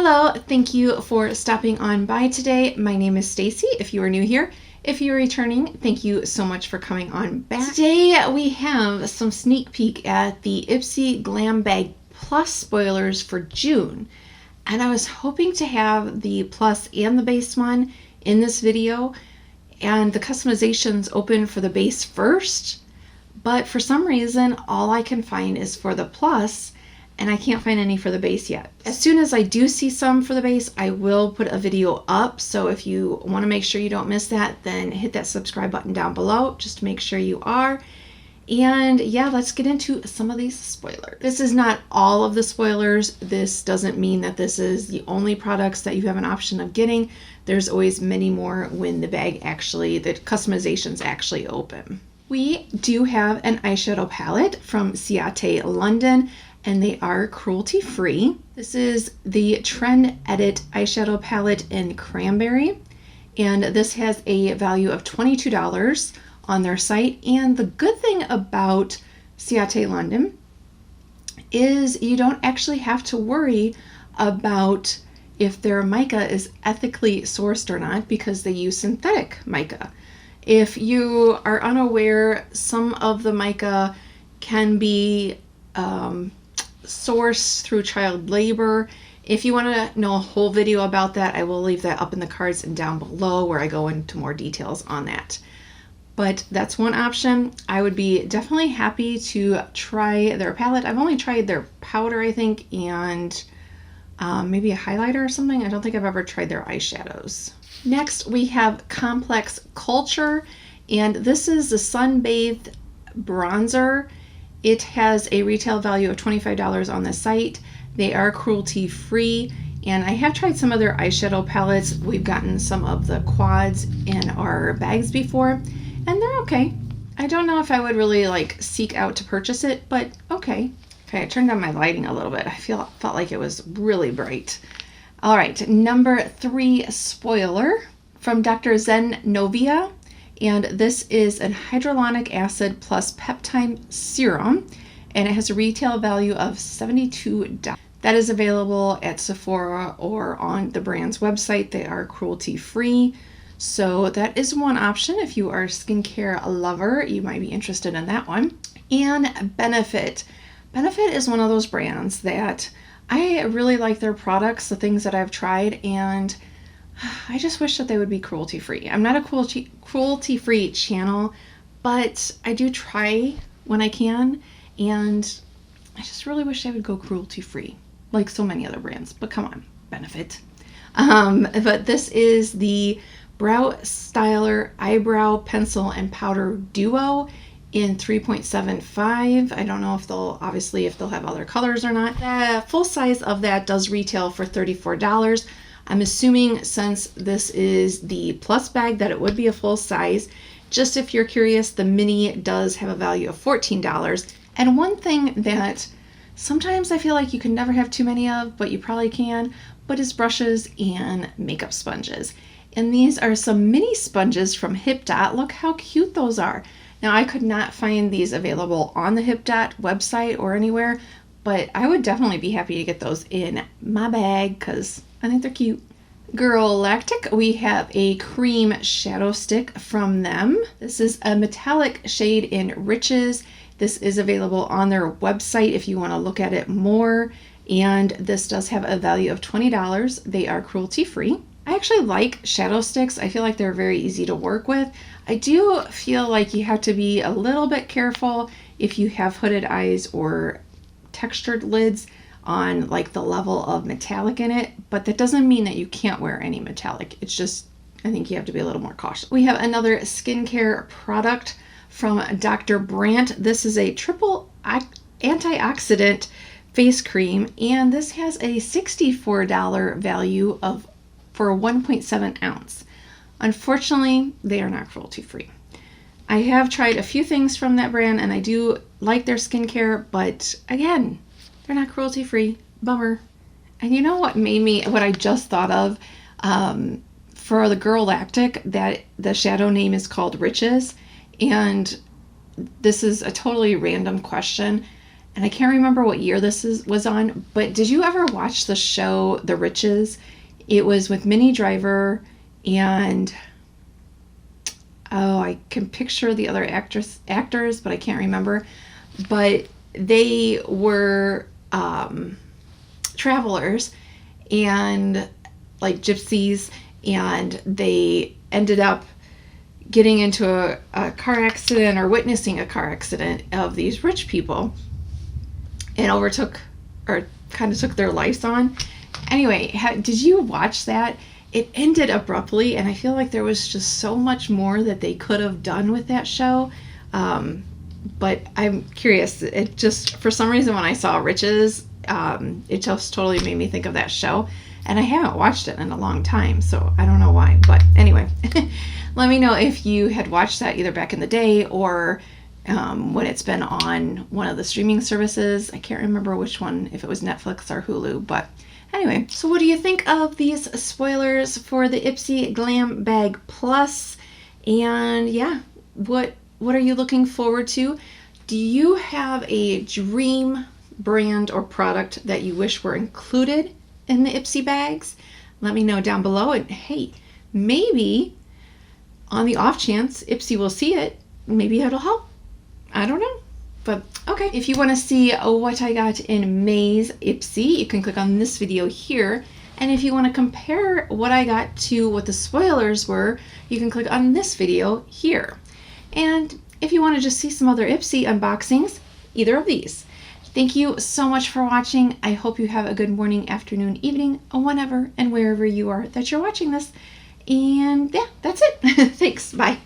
Hello, thank you for stopping on by today. My name is Stacy, if you are new here. If you're returning, thank you so much for coming on back. Today we have some sneak peek at the Ipsy Glam Bag Plus spoilers for June. And I was hoping to have the Plus and the base one in this video, and the customizations open for the base first. But for some reason, all I can find is for the Plus, and I can't find any for the base yet. As soon as I do see some for the base, I will put a video up. So if you want to make sure you don't miss that, then hit that subscribe button down below just to make sure you are. And yeah, let's get into some of these spoilers. This is not all of the spoilers. This doesn't mean that this is the only products that you have an option of getting. There's always many more when the customizations actually open. We do have an eyeshadow palette from Ciate London, and they are cruelty-free. This is the Trend Edit eyeshadow palette in Cranberry, and this has a value of $22 on their site. And the good thing about Ciate London is you don't actually have to worry about if their mica is ethically sourced or not, because they use synthetic mica. If you are unaware, some of the mica can be sourced through child labor. If you want to know a whole video about that, I will leave that up in the cards and down below where I go into more details on that. But that's one option. I would be definitely happy to try their palette. I've only tried their powder, I think, and maybe a highlighter or something. I don't think I've ever tried their eyeshadows. Next, we have Complex Culture, and this is the Sun-Bathed Bronzer. It has a retail value of $25 on the site. They are cruelty-free, and I have tried some of their eyeshadow palettes. We've gotten some of the quads in our bags before, and they're okay. I don't know if I would really seek out to purchase it, but okay. Okay, I turned down my lighting a little bit. I felt like it was really bright. All right, number 3 spoiler from Dr. Zenovia. And this is an hyaluronic acid plus peptide serum, and it has a retail value of $72. That is available at Sephora or on the brand's website. They are cruelty-free. So that is one option. If you are a skincare lover, you might be interested in that one. And Benefit. Benefit is one of those brands that I really like their products, the things that I've tried, and I just wish that they would be cruelty-free. I'm not a cruelty-free channel, but I do try when I can, and I just really wish they would go cruelty-free, like so many other brands. But come on, Benefit. But this is the Brow Styler Eyebrow Pencil and Powder Duo in 3.75. I don't know if they'll have other colors or not. The full size of that does retail for $34. I'm assuming since this is the Plus bag that it would be a full size. Just if you're curious, the mini does have a value of $14. And one thing that sometimes I feel like you can never have too many of, but you probably can, but is brushes and makeup sponges. And these are some mini sponges from Hipdot. Look how cute those are. Now, I could not find these available on the Hipdot website or anywhere, but I would definitely be happy to get those in my bag because I think they're cute. Galactic, we have a cream shadow stick from them. This is a metallic shade in Riches. This is available on their website if you want to look at it more, and this does have a value of $20. They are cruelty-free. I actually like shadow sticks. I feel like they're very easy to work with. I do feel like you have to be a little bit careful if you have hooded eyes or textured lids on the level of metallic in it, but that doesn't mean that you can't wear any metallic. It's just, I think you have to be a little more cautious. We have another skincare product from Dr. Brandt. This is a triple antioxidant face cream, and this has a $64 value for a 1.7 ounce. Unfortunately, they are not cruelty-free. I have tried a few things from that brand, and I do like their skincare, but again, they're not cruelty-free. Bummer. And you know what I just thought of? For the Galactic, that the shadow name is called Riches, and this is a totally random question. and I can't remember what year this was on, but did you ever watch the show The Riches? It was with Minnie Driver and, oh, I can picture the other actors, but I can't remember. But they were travelers and like gypsies, and they ended up getting into a car accident or witnessing a car accident of these rich people and overtook or kind of took their lives on. Anyway, did you watch that? It ended abruptly, and I feel like there was just so much more that they could have done with that show. But I'm curious. It just, for some reason, when I saw Riches, it just totally made me think of that show. And I haven't watched it in a long time, so I don't know why. But anyway, let me know if you had watched that either back in the day or when it's been on one of the streaming services. I can't remember which one, if it was Netflix or Hulu. But anyway, so what do you think of these spoilers for the Ipsy Glam Bag Plus? And yeah, what are you looking forward to? Do you have a dream brand or product that you wish were included in the Ipsy bags? Let me know down below. And hey, maybe on the off chance Ipsy will see it, maybe it'll help. I don't know. But okay, if you want to see what I got in May's Ipsy, you can click on this video here. And if you want to compare what I got to what the spoilers were, you can click on this video here. And if you want to just see some other Ipsy unboxings, either of these. Thank you so much for watching. I hope you have a good morning, afternoon, evening, whenever and wherever you are that you're watching this. And yeah, that's it. Thanks. Bye.